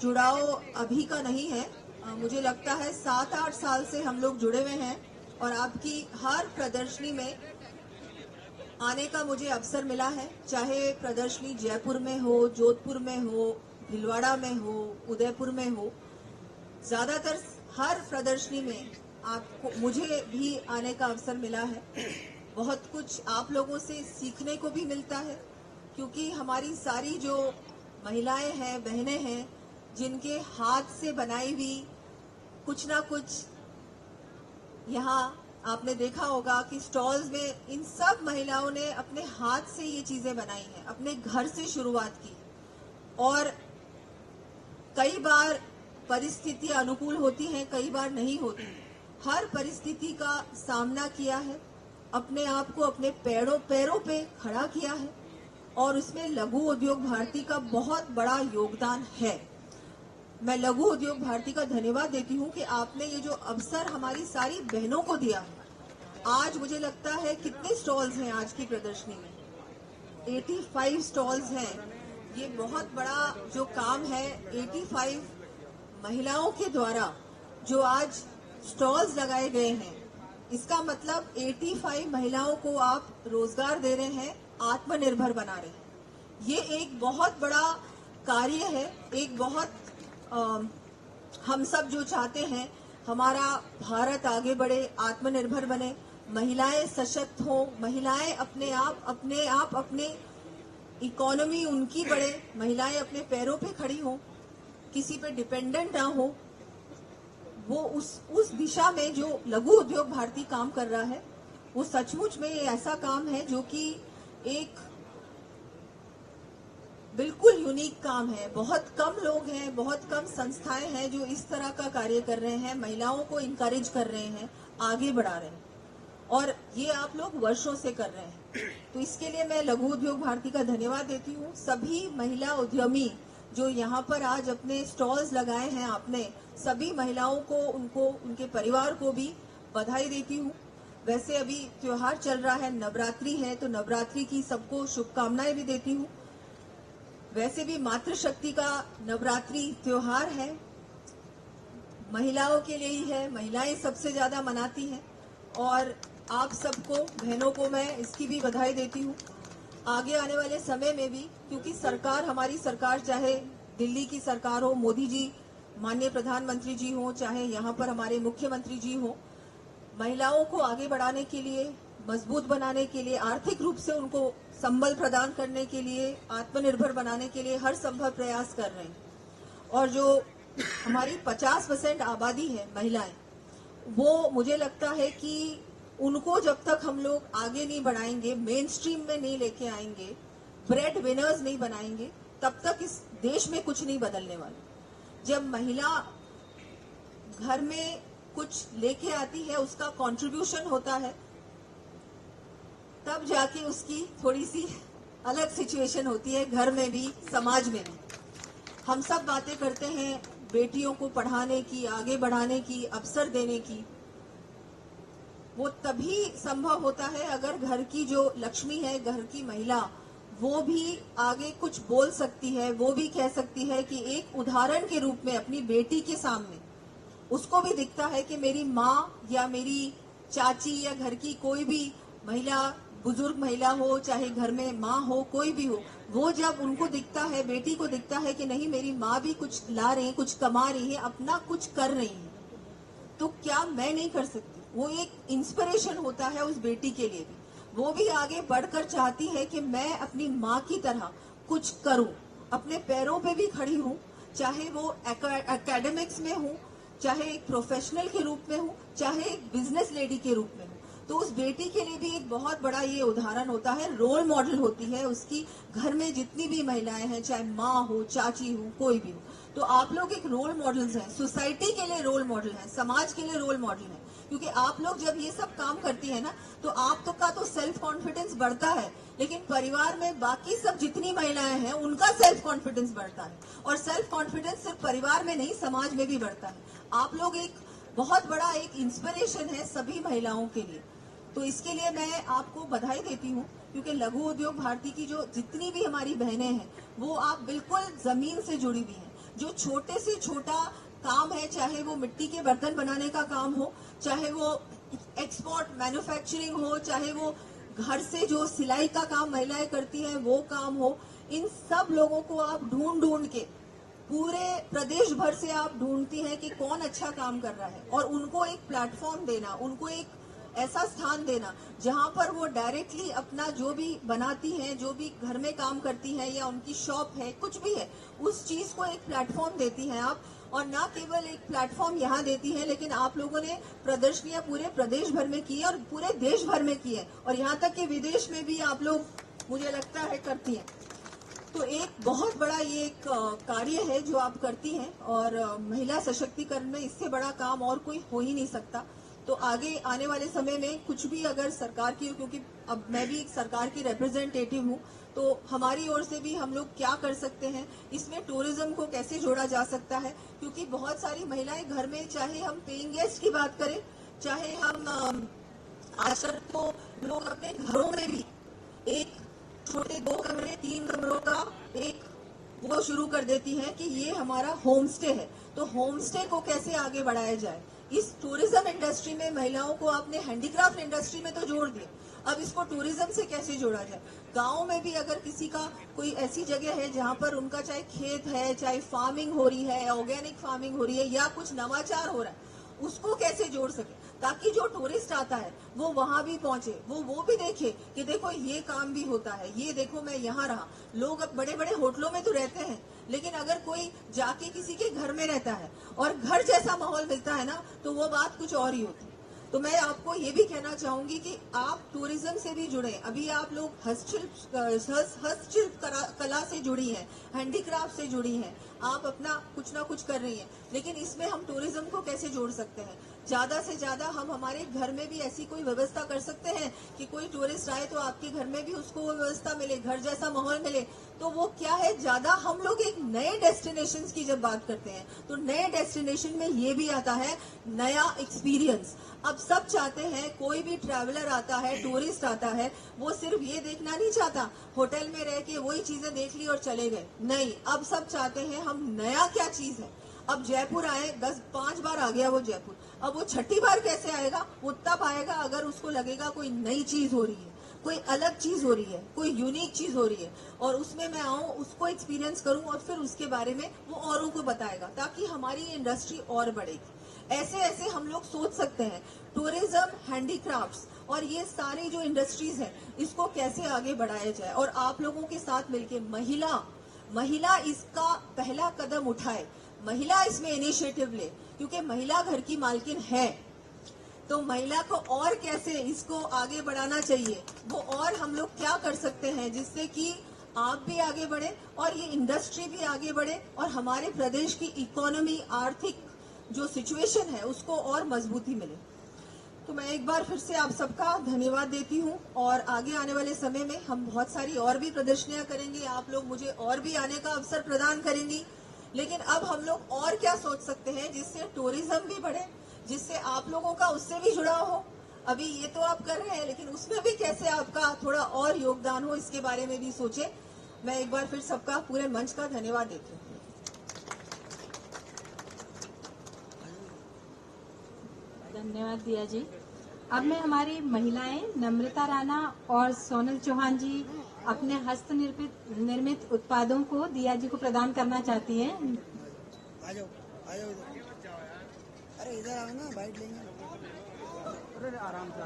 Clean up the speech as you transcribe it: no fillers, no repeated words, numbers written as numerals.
जुड़ाव अभी का नहीं है। मुझे लगता है 7-8 साल से हम लोग जुड़े हुए हैं और आपकी हर प्रदर्शनी में आने का मुझे अवसर मिला है, चाहे प्रदर्शनी जयपुर में हो, जोधपुर में हो, भीलवाड़ा में हो, उदयपुर में हो। ज्यादातर हर प्रदर्शनी में आपको मुझे भी आने का अवसर मिला है। बहुत कुछ आप लोगों से सीखने को भी मिलता है, क्योंकि हमारी सारी जो महिलाएं हैं, बहनें हैं, जिनके हाथ से बनाई हुई कुछ ना कुछ, यहाँ आपने देखा होगा कि स्टॉल्स में इन सब महिलाओं ने अपने हाथ से ये चीजें बनाई हैं, अपने घर से शुरुआत की और कई बार परिस्थितियां अनुकूल होती हैं, कई बार नहीं होती। हर परिस्थिति का सामना किया है, अपने आप को अपने पैरों पे खड़ा किया है और उसमें लघु उद्योग भारती का बहुत बड़ा योगदान है। मैं लघु उद्योग भारती का धन्यवाद देती हूँ कि आपने ये जो अवसर हमारी सारी बहनों को दिया है। आज मुझे लगता है कितने स्टॉल्स हैं आज की प्रदर्शनी में? 85 स्टॉल्स हैं। ये बहुत बड़ा जो काम है, 85 महिलाओं के द्वारा जो आज स्टॉल्स लगाए गए हैं, इसका मतलब 85 महिलाओं को आप रोजगार दे रहे हैं, आत्मनिर्भर बना रहे हैं। ये एक बहुत बड़ा कार्य है, एक बहुत हम सब जो चाहते हैं हमारा भारत आगे बढ़े, आत्मनिर्भर बने, महिलाएं सशक्त हो, महिलाएं अपने आप अपने इकोनॉमी उनकी बढ़े, महिलाएं अपने पैरों पे खड़ी हो, किसी पे डिपेंडेंट ना हो। वो उस दिशा में जो लघु उद्योग भारती काम कर रहा है, वो सचमुच में ये ऐसा काम है जो कि एक बिल्कुल यूनिक काम है। बहुत कम लोग हैं, बहुत कम संस्थाएं हैं जो इस तरह का कार्य कर रहे हैं, महिलाओं को इनकरेज कर रहे हैं, आगे बढ़ा रहे हैं और ये आप लोग वर्षों से कर रहे हैं। तो इसके लिए मैं लघु उद्योग भारती का धन्यवाद देती हूँ। सभी महिला उद्यमी जो यहाँ पर आज अपने स्टॉल्स लगाए हैं, आपने सभी महिलाओं को, उनको, उनके परिवार को भी बधाई देती हूँ। वैसे अभी त्योहार चल रहा है, नवरात्रि है, तो नवरात्रि की सबको शुभकामनाएं भी देती हूँ। वैसे भी मातृशक्ति का नवरात्रि त्योहार है, महिलाओं के लिए ही है, महिलाएं सबसे ज्यादा मनाती हैं और आप सबको, बहनों को मैं इसकी भी बधाई देती हूँ। आगे आने वाले समय में भी, क्योंकि सरकार, हमारी सरकार, चाहे दिल्ली की सरकार हो, मोदी जी माननीय प्रधानमंत्री जी हो, चाहे यहाँ पर हमारे मुख्यमंत्री जी हो, महिलाओं को आगे बढ़ाने के लिए, मजबूत बनाने के लिए, आर्थिक रूप से उनको संबल प्रदान करने के लिए, आत्मनिर्भर बनाने के लिए हर संभव प्रयास कर रहे हैं। और जो हमारी 50% आबादी है महिलाएं, वो मुझे लगता है कि उनको जब तक हम लोग आगे नहीं बढ़ाएंगे, मेन स्ट्रीम में नहीं लेके आएंगे, ब्रेड विनर्स नहीं बनाएंगे, तब तक इस देश में कुछ नहीं बदलने वाला। जब महिला घर में कुछ लेके आती है, उसका कंट्रीब्यूशन होता है, तब जाके उसकी थोड़ी सी अलग सिचुएशन होती है, घर में भी, समाज में भी। हम सब बातें करते हैं बेटियों को पढ़ाने की, आगे बढ़ाने की, अवसर देने की। वो तभी संभव होता है अगर घर की जो लक्ष्मी है, घर की महिला, वो भी आगे कुछ बोल सकती है, वो भी कह सकती है कि एक उदाहरण के रूप में अपनी बेटी के सामने उसको भी दिखता है कि मेरी माँ या मेरी चाची या घर की कोई भी महिला, बुजुर्ग महिला हो, चाहे घर में माँ हो, कोई भी हो, वो जब उनको दिखता है, बेटी को दिखता है कि नहीं, मेरी माँ भी कुछ ला रही है, कुछ कमा रही है, अपना कुछ कर रही है, तो क्या मैं नहीं कर सकती? वो एक इंस्पिरेशन होता है उस बेटी के लिए भी। वो भी आगे बढ़कर चाहती है कि मैं अपनी माँ की तरह कुछ करूं, अपने पैरों पे भी खड़ी हूं, चाहे वो एकेडमिक्स में हूं, चाहे एक प्रोफेशनल के रूप में हूं, चाहे एक बिजनेस लेडी के रूप में हूं। तो उस बेटी के लिए भी एक बहुत बड़ा ये उदाहरण होता है, रोल मॉडल होती है उसकी। घर में जितनी भी महिलाएं हैं, चाहे माँ हो, चाची हो, कोई भी हो, तो आप लोग एक रोल मॉडल्स हैं, सोसाइटी के लिए रोल मॉडल हैं, समाज के लिए रोल मॉडल हैं। क्योंकि आप लोग जब ये सब काम करती है ना, तो आप का तो सेल्फ कॉन्फिडेंस बढ़ता है, लेकिन परिवार में बाकी सब जितनी महिलाएं हैं उनका सेल्फ कॉन्फिडेंस बढ़ता है। और सेल्फ कॉन्फिडेंस सिर्फ परिवार में नहीं, समाज में भी बढ़ता है। आप लोग एक बहुत बड़ा एक इंस्पिरेशन है सभी महिलाओं के लिए। तो इसके लिए मैं आपको बधाई देती हूँ, क्योंकि लघु उद्योग भारती की जो जितनी भी हमारी बहनें हैं, वो आप बिल्कुल जमीन से जुड़ी हुई हैं। जो छोटे से छोटा काम है, चाहे वो मिट्टी के बर्तन बनाने का काम हो, चाहे वो एक्सपोर्ट मैन्युफैक्चरिंग हो, चाहे वो घर से जो सिलाई का काम महिलाएं करती हैं वो काम हो, इन सब लोगों को आप ढूंढ ढूंढ के पूरे प्रदेश भर से आप ढूंढती हैं कि कौन अच्छा काम कर रहा है, और उनको एक प्लेटफॉर्म देना, उनको एक ऐसा स्थान देना जहां पर वो डायरेक्टली अपना जो भी बनाती हैं, जो भी घर में काम करती हैं या उनकी शॉप है, कुछ भी है, उस चीज को एक प्लेटफॉर्म देती हैं आप। और ना केवल एक प्लेटफॉर्म यहाँ देती है, लेकिन आप लोगों ने प्रदर्शनियां पूरे प्रदेश भर में की है और पूरे देश भर में की है, और यहाँ तक कि विदेश में भी आप लोग, मुझे लगता है, करती हैं। तो एक बहुत बड़ा ये एक कार्य है जो आप करती हैं, और महिला सशक्तिकरण में इससे बड़ा काम और कोई हो ही नहीं सकता। तो आगे आने वाले समय में कुछ भी अगर सरकार की, क्योंकि अब मैं भी एक सरकार की रिप्रेजेंटेटिव हूँ, तो हमारी ओर से भी हम लोग क्या कर सकते हैं, इसमें टूरिज्म को कैसे जोड़ा जा सकता है, क्योंकि बहुत सारी महिलाएं घर में, चाहे हम पेइंग गेस्ट की बात करें, चाहे हम आजकल तो लोग अपने घरों में भी एक छोटे 2 कमरे 3 कमरों का एक वो शुरू कर देती हैं कि ये हमारा होम स्टे है। तो होम स्टे को कैसे आगे बढ़ाया जाए, इस टूरिज्म इंडस्ट्री में महिलाओं को आपने हैंडीक्राफ्ट इंडस्ट्री में तो जोड़ दिया, अब इसको टूरिज्म से कैसे जोड़ा जाए। गांव में भी अगर किसी का कोई ऐसी जगह है जहां पर उनका चाहे खेत है, चाहे फार्मिंग हो रही है, ऑर्गेनिक फार्मिंग हो रही है, या कुछ नवाचार हो रहा है, उसको कैसे जोड़ सके, ताकि जो टूरिस्ट आता है वो वहां भी पहुंचे, वो भी देखे कि देखो ये काम भी होता है, ये देखो मैं यहाँ रहा। लोग अब बड़े बड़े होटलों में तो रहते हैं, लेकिन अगर कोई जाके किसी के घर में रहता है और घर जैसा माहौल मिलता है ना, तो वो बात कुछ और ही होती है। तो मैं आपको ये भी कहना चाहूंगी कि आप टूरिज्म से भी जुड़े। अभी आप लोग हस्तशिल्प कला से जुड़ी हैं, हैंडीक्राफ्ट से जुड़ी हैं, आप अपना कुछ ना कुछ कर रही हैं, लेकिन इसमें हम टूरिज्म को कैसे जोड़ सकते हैं। ज्यादा से ज्यादा हम हमारे घर में भी ऐसी कोई व्यवस्था कर सकते हैं कि कोई टूरिस्ट आए तो आपके घर में भी उसको वो व्यवस्था मिले, घर जैसा माहौल मिले। तो वो क्या है, ज्यादा हम लोग एक नए डेस्टिनेशंस की जब बात करते हैं, तो नए डेस्टिनेशन में ये भी आता है नया एक्सपीरियंस। अब सब चाहते हैं, कोई भी ट्रैवलर आता है, टूरिस्ट आता है, वो सिर्फ ये देखना नहीं चाहता होटल में रह के वही चीजें देख ली और चले गए, नहीं, अब सब चाहते हैं हम नया क्या चीज है। अब जयपुर आए, 5 बार आ गया वो जयपुर, अब वो 6ठी बार कैसे आएगा, वो तब आएगा अगर उसको लगेगा कोई नई चीज हो रही है, कोई अलग चीज हो रही है, कोई यूनिक चीज हो रही है, और उसमें मैं आऊं, उसको एक्सपीरियंस करूं और फिर उसके बारे में वो औरों को बताएगा, ताकि हमारी इंडस्ट्री और बढ़ेगी। ऐसे ऐसे हम लोग सोच सकते हैं। टूरिज्म, हैंडीक्राफ्ट्स और ये सारी जो इंडस्ट्रीज हैं, इसको कैसे आगे बढ़ाया जाए, और आप लोगों के साथ मिलके महिला इसका पहला कदम उठाए, महिला इसमें इनिशिएटिव ले, क्योंकि महिला घर की मालकिन है। तो महिला को और कैसे इसको आगे बढ़ाना चाहिए, वो और हम लोग क्या कर सकते हैं जिससे कि आप भी आगे बढ़े और ये इंडस्ट्री भी आगे बढ़े, और हमारे प्रदेश की इकोनॉमी, आर्थिक जो सिचुएशन है, उसको और मजबूती मिले। तो मैं एक बार फिर से आप सबका धन्यवाद देती हूँ, और आगे आने वाले समय में हम बहुत सारी और भी प्रदर्शनियां करेंगे, आप लोग मुझे और भी आने का अवसर प्रदान करेंगी। लेकिन अब हम लोग और क्या सोच सकते हैं जिससे टूरिज्म भी बढ़े, जिससे आप लोगों का उससे भी जुड़ाव हो। अभी ये तो आप कर रहे हैं, लेकिन उसमें भी कैसे आपका थोड़ा और योगदान हो, इसके बारे में भी सोचे। मैं एक बार फिर सबका पूरे मंच का धन्यवाद देती हूँ। धन्यवाद दिया जी। अब मैं हमारी महिलाएं नम्रता राणा और सोनल चौहान जी अपने हस्त निर्मित उत्पादों को दिया जी को प्रदान करना चाहती हैं। आ जाओ इधर, अरे इधर आओ ना, बाइट लेंगे। अरे आराम से